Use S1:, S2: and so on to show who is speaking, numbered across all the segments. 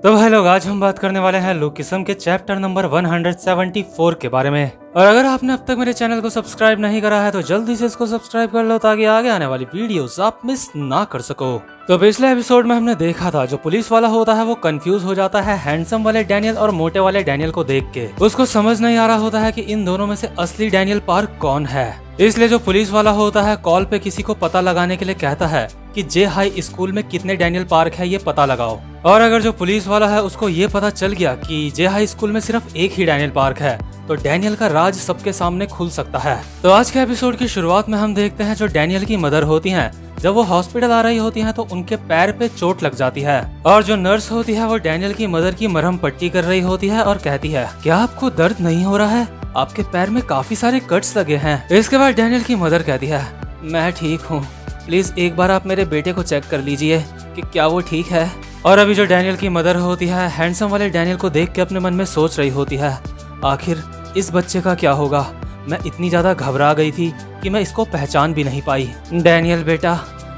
S1: तो भाई लोग, आज हम बात करने वाले हैं लुकिज्म के चैप्टर नंबर 174 के बारे में। और अगर आपने अब तक मेरे चैनल को सब्सक्राइब नहीं करा है तो जल्दी से इसको सब्सक्राइब कर लो ताकि आगे आने वाली वीडियोस आप मिस ना कर सको। तो पिछले एपिसोड में हमने देखा था जो पुलिस वाला होता है वो कंफ्यूज हो जाता है हैंडसम वाले डैनियल और मोटे वाले डैनियल को देख के। उसको समझ नहीं आ रहा होता है कि इन दोनों में से असली डैनियल पार्क कौन है। इसलिए जो पुलिस वाला होता है कॉल पे किसी को पता लगाने के लिए कहता है कि जे हाई स्कूल में कितने डैनियल पार्क है ये पता लगाओ। और अगर जो पुलिस वाला है उसको ये पता चल गया कि जे हाई स्कूल में सिर्फ एक ही डैनियल पार्क है तो डैनियल का राज सबके सामने खुल सकता है। तो आज के एपिसोड की शुरुआत में हम देखते हैं जो डैनियल की मदर होती हैं, जब वो हॉस्पिटल आ रही होती हैं तो उनके पैर पे चोट लग जाती है और जो नर्स होती है वो डैनियल की मदर की मरहम पट्टी कर रही होती है और कहती है, क्या आपको दर्द नहीं हो रहा है? आपके पैर में काफी सारे कट्स लगे हैं। इसके बाद डैनियल की मदर कहती है, मैं ठीक हूँ, प्लीज एक बार आप मेरे बेटे को चेक कर लीजिए कि क्या वो ठीक है। और अभी जो डैनियल की मदर होती है हैंडसम वाले डैनियल को देख के अपने मन में सोच रही होती है, आखिर इस बच्चे का क्या होगा। मैं इतनी ज्यादा घबरा गई थी कि मैं इसको पहचान भी नहीं पाई। डैनियल बेटा,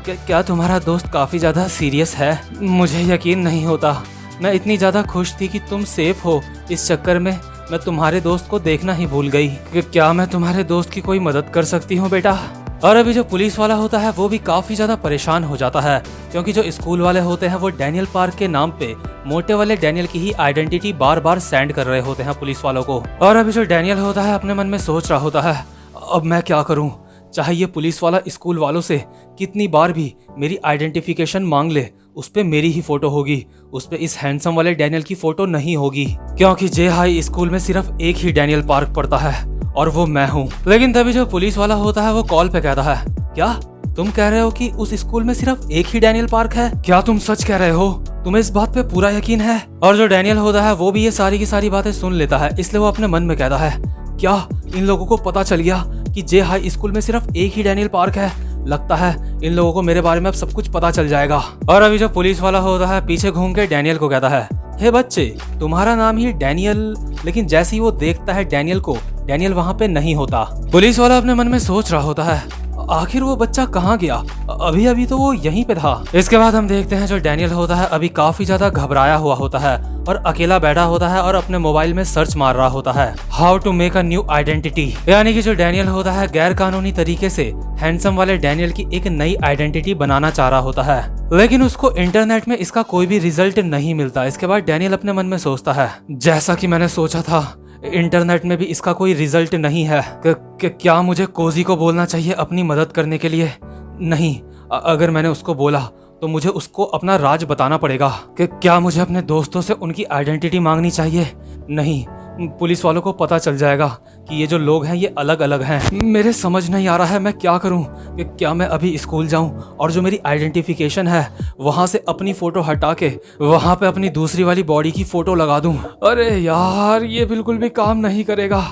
S1: क्या तुम्हारा दोस्त काफी ज्यादा सीरियस है? मुझे यकीन नहीं होता। मैं इतनी ज्यादा खुश थी कि तुम सेफ हो, इस चक्कर में मैं तुम्हारे दोस्त को देखना ही भूल गई। क्या मैं तुम्हारे दोस्त की कोई मदद कर सकती हूँ बेटा? और अभी जो पुलिस वाला होता है वो भी काफी ज्यादा परेशान हो जाता है क्योंकि जो स्कूल वाले होते हैं वो डैनियल पार्क के नाम पे मोटे वाले डैनियल की ही आइडेंटिटी बार बार सेंड कर रहे होते हैं पुलिस वालों को। और अभी जो डैनियल होता है अपने मन में सोच रहा होता है, अब मैं क्या करूं? चाहे ये पुलिस वाला स्कूल वालों से कितनी बार भी मेरी आइडेंटिफिकेशन मांग ले, उस पे मेरी ही फोटो होगी, उस पे इस हैंडसम वाले डैनियल की फोटो नहीं होगी क्योंकि जे हाई स्कूल में सिर्फ एक ही डैनियल पार्क पड़ता है और वो मैं हूँ। लेकिन तभी जो पुलिस वाला होता है वो कॉल पे कहता है, क्या तुम कह रहे हो कि उस स्कूल में सिर्फ एक ही डैनियल पार्क है? क्या तुम सच कह रहे हो? तुम्हें इस बात पे पूरा यकीन है? और जो डैनियल होता है वो भी ये सारी की सारी बातें सुन लेता है, इसलिए वो अपने मन में कहता है, क्या इन लोगों को पता चल गया कि जे हाई स्कूल में सिर्फ एक ही डैनियल पार्क है? लगता है इन लोगों को मेरे बारे में अब सब कुछ पता चल जाएगा। और अभी जो पुलिस वाला होता है पीछे घूम के डैनियल को कहता है, हे बच्चे, तुम्हारा नाम ही डैनियल। लेकिन जैसे ही वो देखता है डैनियल को, डैनियल वहाँ पे नहीं होता। पुलिस वाला अपने मन में सोच रहा होता है, आखिर वो बच्चा कहाँ गया? अभी अभी तो वो यहीं पे था। इसके बाद हम देखते हैं जो डैनियल होता है अभी काफी ज्यादा घबराया हुआ होता है और अकेला बैठा होता है और अपने मोबाइल में सर्च मार रहा होता है, how to make a new identity. यानी कि जो डैनियल होता है गैर कानूनी तरीके से हैंडसम वाले डैनियल की एक नई आइडेंटिटी बनाना चाह रहा होता है, लेकिन उसको इंटरनेट में इसका कोई भी रिजल्ट नहीं मिलता। इसके बाद डैनियल अपने मन में सोचता है, जैसा कि मैंने सोचा था, इंटरनेट में भी इसका कोई रिजल्ट नहीं है। क्या मुझे कोजी को बोलना चाहिए अपनी मदद करने के लिए? नहीं, अगर मैंने उसको बोला तो मुझे उसको अपना राज बताना पड़ेगा। क्या मुझे अपने दोस्तों से उनकी आइडेंटिटी मांगनी चाहिए? नहीं, पुलिस वालों को पता चल जाएगा कि ये जो लोग हैं ये अलग अलग हैं। मेरे समझ नहीं आ रहा है मैं क्या करूं। क्या मैं अभी स्कूल जाऊं और जो मेरी आइडेंटिफिकेशन है वहां से अपनी फोटो हटा के वहां पे अपनी दूसरी वाली बॉडी की फोटो लगा दूं? अरे यार, ये बिल्कुल भी काम नहीं करेगा।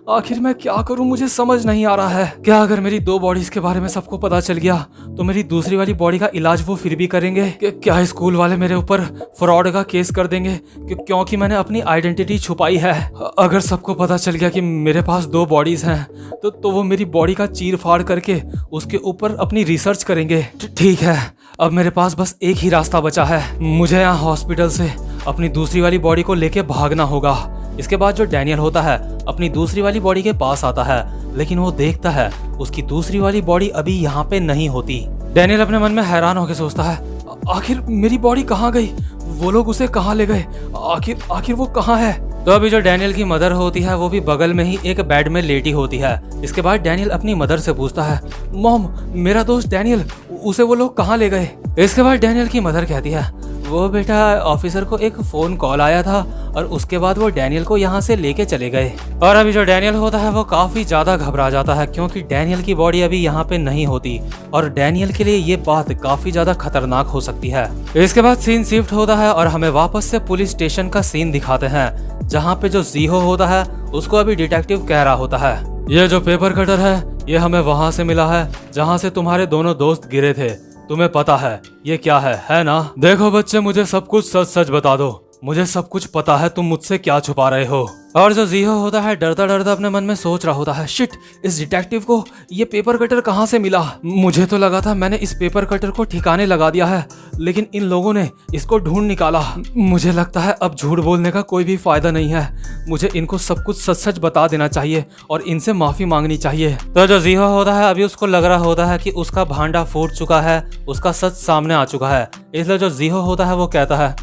S1: आखिर मैं क्या करूं, मुझे समझ नहीं आ रहा है। क्या अगर मेरी दो बॉडीज के बारे में सबको पता चल गया तो मेरी दूसरी वाली बॉडी का इलाज वो फिर भी करेंगे? क्या स्कूल वाले मेरे ऊपर फ्रॉड का केस कर देंगे क्योंकि मैंने अपनी आइडेंटिटी छुपाई है? अगर सबको पता चल गया कि मेरे पास दो बॉडीज हैं तो वो मेरी बॉडी का चीर फाड़ करके उसके ऊपर अपनी रिसर्च करेंगे। ठीक है, अब मेरे पास बस एक ही रास्ता बचा है, मुझे यहाँ हॉस्पिटल से अपनी दूसरी वाली बॉडी को लेके भागना होगा। इसके बाद जो डैनियल होता है अपनी दूसरी वाली बॉडी के पास आता है, लेकिन वो देखता है उसकी दूसरी वाली बॉडी अभी यहाँ पे नहीं होती। डैनियल अपने मन में हैरान होकर सोचता है, आखिर मेरी बॉडी कहाँ गई? वो लोग उसे कहाँ ले गए? आखिर वो कहाँ है? तो अभी जो डैनियल की मदर होती है वो भी बगल में ही एक बेड में लेटी होती है। इसके बाद डैनियल अपनी मदर से पूछता है, मॉम, मेरा दोस्त डैनियल, उसे वो लोग कहाँ ले गए? इसके बाद डैनियल की मदर कहती है, वो बेटा, ऑफिसर को एक फोन कॉल आया था और उसके बाद वो डैनियल को यहाँ से लेके चले गए। और अभी जो डैनियल होता है वो काफी ज्यादा घबरा जाता है क्योंकि डैनियल की बॉडी अभी यहाँ पे नहीं होती और डैनियल के लिए ये बात काफी ज्यादा खतरनाक हो सकती है। इसके बाद सीन शिफ्ट होता है और हमें वापस से पुलिस स्टेशन का सीन दिखाते हैं जहाँ पे जो जीहो होता है उसको अभी डिटेक्टिव कह रहा होता है, ये जो पेपर कटर है ये हमें वहां से मिला है जहाँ से तुम्हारे दोनों दोस्त गिरे थे। तुम्हें पता है ये क्या है ना? देखो बच्चे, मुझे सब कुछ सच सच बता दो, मुझे सब कुछ पता है, तुम मुझसे क्या छुपा रहे हो। और जो जीहो होता है डरता डरता अपने मन में सोच रहा होता है, शिट, इस डिटेक्टिव को ये पेपर कटर कहाँ से मिला? मुझे तो लगा था मैंने इस पेपर कटर को ठिकाने लगा दिया है, लेकिन इन लोगों ने इसको ढूंढ निकाला। मुझे लगता है अब झूठ बोलने का कोई भी फायदा नहीं है। मुझे इनको सब कुछ सच सच बता देना चाहिए और इनसे माफी मांगनी चाहिए। तो जो जीहो होता है अभी उसको लग रहा होता है कि उसका भांडा फूट चुका है, उसका सच सामने आ चुका है। इसलिए जो जीहो होता है वो कहता है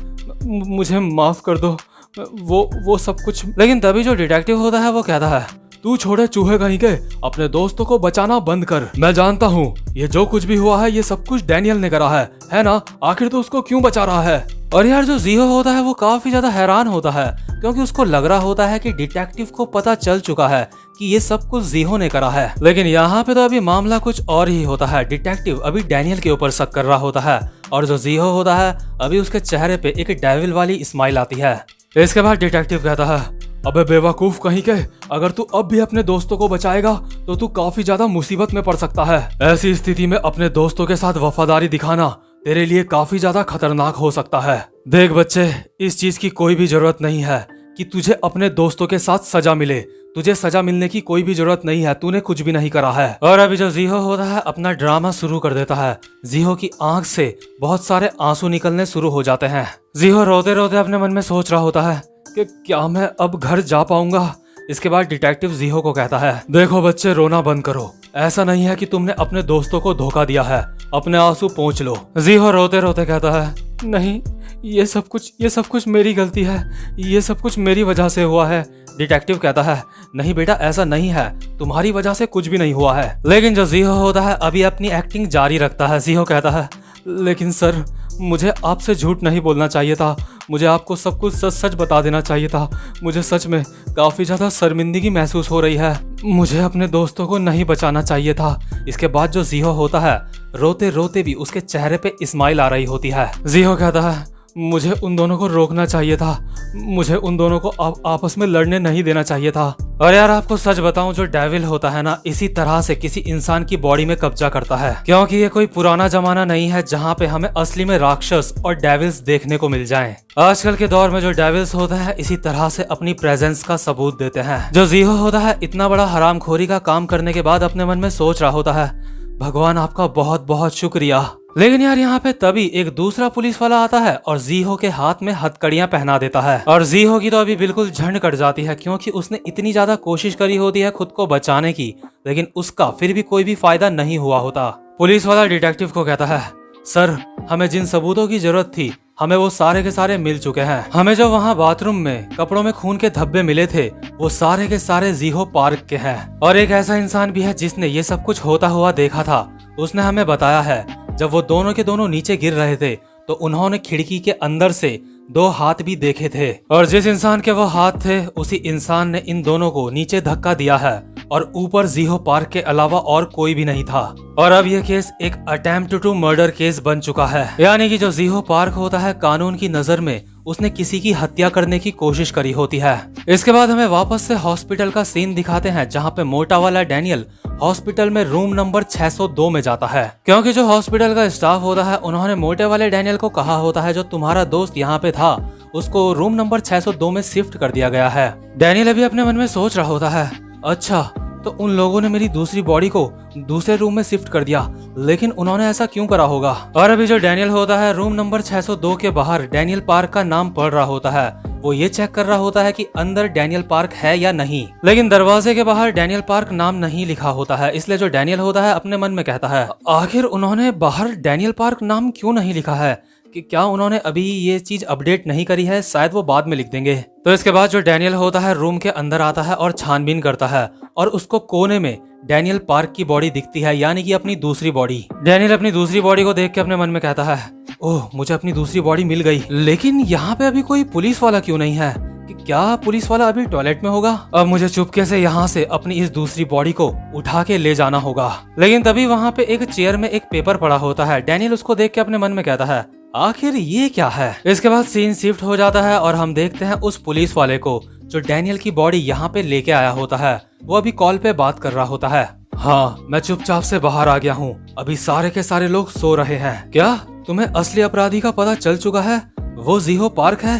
S1: मुझे माफ कर दो, वो सब कुछ। लेकिन तभी जो डिटेक्टिव होता है वो कहता है तू छोड़े चूहे कहीं के, अपने दोस्तों को बचाना बंद कर। मैं जानता हूँ ये जो कुछ भी हुआ है ये सब कुछ डैनियल ने करा है ना? आखिर तो उसको क्यों बचा रहा है? और यार जो जीहो होता है वो काफी ज्यादा हैरान होता है, क्योंकि उसको लग रहा होता है कि डिटेक्टिव को पता चल चुका है कि ये सब कुछ जीहो ने करा है। लेकिन यहाँ पे तो अभी मामला कुछ और ही होता है। डिटेक्टिव अभी डैनियल के ऊपर शक कर रहा होता है और जो जीहो होता है अभी उसके चेहरे पे एक डेविल वाली स्माइल आती है। इसके बाद डिटेक्टिव कहता है अबे बेवकूफ कहीं के, अगर तू अब भी अपने दोस्तों को बचाएगा तो तू काफी ज्यादा मुसीबत में पड़ सकता है। ऐसी स्थिति में अपने दोस्तों के साथ वफादारी दिखाना तेरे लिए काफी ज्यादा खतरनाक हो सकता है। देख बच्चे, इस चीज की कोई भी जरूरत नहीं है कि तुझे अपने दोस्तों के साथ सजा मिले। तुझे सजा मिलने की कोई भी जरूरत नहीं है, तूने कुछ भी नहीं करा है। और अभी जो जीहो होता है अपना ड्रामा शुरू कर देता है। जीहो की आंख से बहुत सारे आंसू निकलने शुरू हो जाते हैं। जीहो रोते रोते अपने मन में सोच रहा होता है कि क्या मैं अब घर जा पाऊंगा। इसके बाद डिटेक्टिव जीहो को कहता है देखो बच्चे, रोना बंद करो। ऐसा नहीं है कि तुमने अपने दोस्तों को धोखा दिया है, अपने आंसू पोंछ लो। जीहो रोते रोते कहता है नहीं, ये सब कुछ मेरी गलती है, ये सब कुछ मेरी वजह से हुआ है। डिटेक्टिव कहता है नहीं बेटा, ऐसा नहीं है, तुम्हारी वजह से कुछ भी नहीं हुआ है। लेकिन जो जीहो होता है अभी अपनी एक्टिंग जारी रखता है। जीहो कहता है लेकिन सर, मुझे आपसे झूठ नहीं बोलना चाहिए था, मुझे आपको सब कुछ सच सच बता देना चाहिए था। मुझे सच में काफी ज्यादा शर्मिंदगी महसूस हो रही है, मुझे अपने दोस्तों को नहीं बचाना चाहिए था। इसके बाद जो जीहो होता है रोते रोते भी उसके चेहरे पे स्माइल आ रही होती है। जीहो कहता है मुझे उन दोनों को रोकना चाहिए था, मुझे उन दोनों को आपस में लड़ने नहीं देना चाहिए था। और यार आपको सच बताऊं, जो डेविल होता है ना, इसी तरह से किसी इंसान की बॉडी में कब्जा करता है, क्योंकि ये कोई पुराना जमाना नहीं है जहाँ पे हमें असली में राक्षस और डेविल्स देखने को मिल जाएं। आजकल के दौर में जो डेविल्स होते हैं इसी तरह से अपनी प्रेजेंस का सबूत देते हैं। जो जीहो होता है इतना बड़ा हरामखोरी का काम करने के बाद अपने मन में सोच रहा होता है भगवान आपका बहुत बहुत शुक्रिया। लेकिन यार यहाँ पे तभी एक दूसरा पुलिस वाला आता है और जीहो के हाथ में हथकड़ियां पहना देता है। और जीहो की तो अभी बिल्कुल झंड कट जाती है, क्योंकि उसने इतनी ज्यादा कोशिश करी होती है खुद को बचाने की, लेकिन उसका फिर भी कोई भी फायदा नहीं हुआ होता। पुलिस वाला डिटेक्टिव को कहता है सर, हमें जिन सबूतों की जरूरत थी हमें वो सारे के सारे मिल चुके हैं। हमें जो वहाँ बाथरूम में कपड़ों में खून के धब्बे मिले थे वो सारे के सारे जीहो पार्क के हैं। और एक ऐसा इंसान भी है जिसने ये सब कुछ होता हुआ देखा था। उसने हमें बताया है जब वो दोनों के दोनों नीचे गिर रहे थे तो उन्होंने खिड़की के अंदर से 2 हाथ भी देखे थे, और जिस इंसान के वो हाथ थे उसी इंसान ने इन दोनों को नीचे धक्का दिया है, और ऊपर जीहो पार्क के अलावा और कोई भी नहीं था। और अब यह केस एक अटेम्प्ट टू मर्डर केस बन चुका है, यानी कि जो जीहो पार्क होता है कानून की नजर में उसने किसी की हत्या करने की कोशिश करी होती है। इसके बाद हमें वापस से हॉस्पिटल का सीन दिखाते हैं, जहाँ पे मोटा वाला डैनियल हॉस्पिटल में रूम नंबर 602 में जाता है, क्योंकि जो हॉस्पिटल का स्टाफ होता है उन्होंने मोटे वाले डैनियल को कहा होता है जो तुम्हारा दोस्त यहाँ पे था उसको रूम नंबर 602 में शिफ्ट कर दिया गया है। डैनियल अभी अपने मन में सोच रहा होता है अच्छा, तो उन लोगों ने मेरी दूसरी बॉडी को दूसरे रूम में शिफ्ट कर दिया, लेकिन उन्होंने ऐसा क्यों करा होगा। और अभी जो डैनियल होता है रूम नंबर 602 के बाहर डैनियल पार्क का नाम पढ़ रहा होता है। वो ये चेक कर रहा होता है कि अंदर डैनियल पार्क है या नहीं, लेकिन दरवाजे के बाहर डैनियल पार्क नाम नहीं लिखा होता है। इसलिए जो डैनियल होता है अपने मन में कहता है आखिर उन्होंने बाहर डैनियल पार्क नाम क्यों नहीं लिखा है, कि क्या उन्होंने अभी ये चीज अपडेट नहीं करी है, शायद वो बाद में लिख देंगे। तो इसके बाद जो डैनियल होता है रूम के अंदर आता है और छानबीन करता है, और उसको कोने में डैनियल पार्क की बॉडी दिखती है, यानी कि अपनी दूसरी बॉडी। डैनियल अपनी दूसरी बॉडी को देख के अपने मन में कहता है ओह, मुझे अपनी दूसरी बॉडी मिल गई, लेकिन यहाँ पे अभी कोई पुलिस वाला क्यों नहीं है, कि क्या पुलिस वाला अभी टॉयलेट में होगा। अब मुझे चुपके से यहाँ से अपनी इस दूसरी बॉडी को उठा के ले जाना होगा। लेकिन तभी वहाँ पे एक चेयर में एक पेपर पड़ा होता है। डैनियल उसको देख के अपने मन में कहता है आखिर ये क्या है। इसके बाद सीन शिफ्ट हो जाता है और हम देखते हैं उस पुलिस वाले को जो डैनियल की बॉडी यहाँ पे लेके आया होता है। वो अभी कॉल पे बात कर रहा होता है। हाँ, मैं चुपचाप से बाहर आ गया हूँ, अभी सारे के सारे लोग सो रहे हैं। क्या तुम्हें असली अपराधी का पता चल चुका है? वो जीहो पार्क है,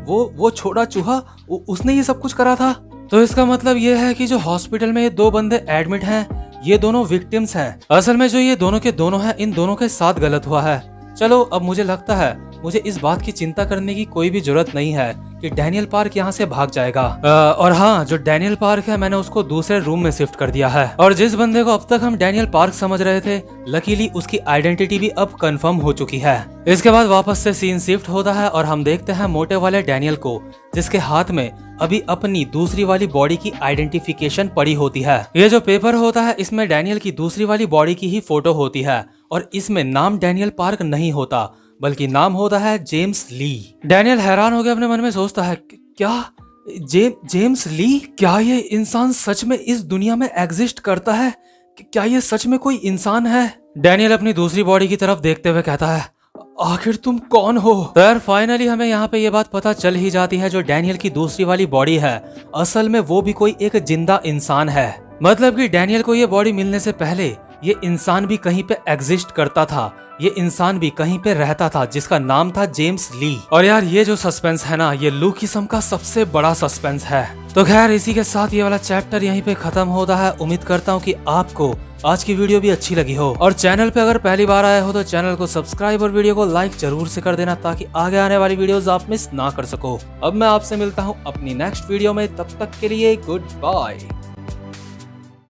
S1: वो छोटा चूहा, उसने ये सब कुछ करा था। तो इसका मतलब ये है कि जो हॉस्पिटल में ये 2 बंदे एडमिट हैं ये दोनों विक्टिम्स हैं। असल में जो ये दोनों के दोनों हैं इन दोनों के साथ गलत हुआ है। चलो अब मुझे लगता है मुझे इस बात की चिंता करने की कोई भी जरूरत नहीं है कि डैनियल पार्क यहाँ से भाग जाएगा। और हाँ, जो डैनियल पार्क है मैंने उसको दूसरे रूम में शिफ्ट कर दिया है। और जिस बंदे को अब तक हम डैनियल पार्क समझ रहे थे, लकीली उसकी आइडेंटिटी भी अब कंफर्म हो चुकी है। इसके बाद वापस से सीन शिफ्ट होता है और हम देखते हैं मोटे वाले डैनियल को, जिसके हाथ में अभी अपनी दूसरी वाली बॉडी की आइडेंटिफिकेशन पड़ी होती है। ये जो पेपर होता है इसमें डैनियल की दूसरी वाली बॉडी की ही फोटो होती है और इसमें नाम डैनियल पार्क नहीं होता बल्कि नाम होता है जेम्स ली। डैनियल हैरान हो गया, अपने मन में सोचता है क्या जेम्स ली, क्या ये इंसान सच में इस दुनिया में एग्जिस्ट करता है? क्या ये सच में कोई इंसान है? डैनियल अपनी दूसरी बॉडी की तरफ देखते हुए कहता है आखिर तुम कौन हो? तो यार फाइनली हमें यहाँ पे ये बात पता चल ही जाती है, जो डैनियल की दूसरी वाली बॉडी है असल में वो भी कोई एक जिंदा इंसान है। मतलब कि डैनियल को ये बॉडी मिलने से पहले ये इंसान भी कहीं पे एग्जिस्ट करता था, ये इंसान भी कहीं पे रहता था जिसका नाम था जेम्स ली। और यार ये जो सस्पेंस है ना, ये लू किस्म का सबसे बड़ा सस्पेंस है। तो खैर इसी के साथ ये वाला चैप्टर यहीं पे खत्म होता है। उम्मीद करता हूँ कि आपको आज की वीडियो भी अच्छी लगी हो, और चैनल पे अगर पहली बार आए हो तो चैनल को सब्सक्राइब और वीडियो को लाइक जरूर से कर देना, ताकि आगे आने वाली वीडियोस आप मिस ना कर सको। अब मैं आपसे मिलता हूँ अपनी नेक्स्ट वीडियो में, तब तक के लिए गुड बाय।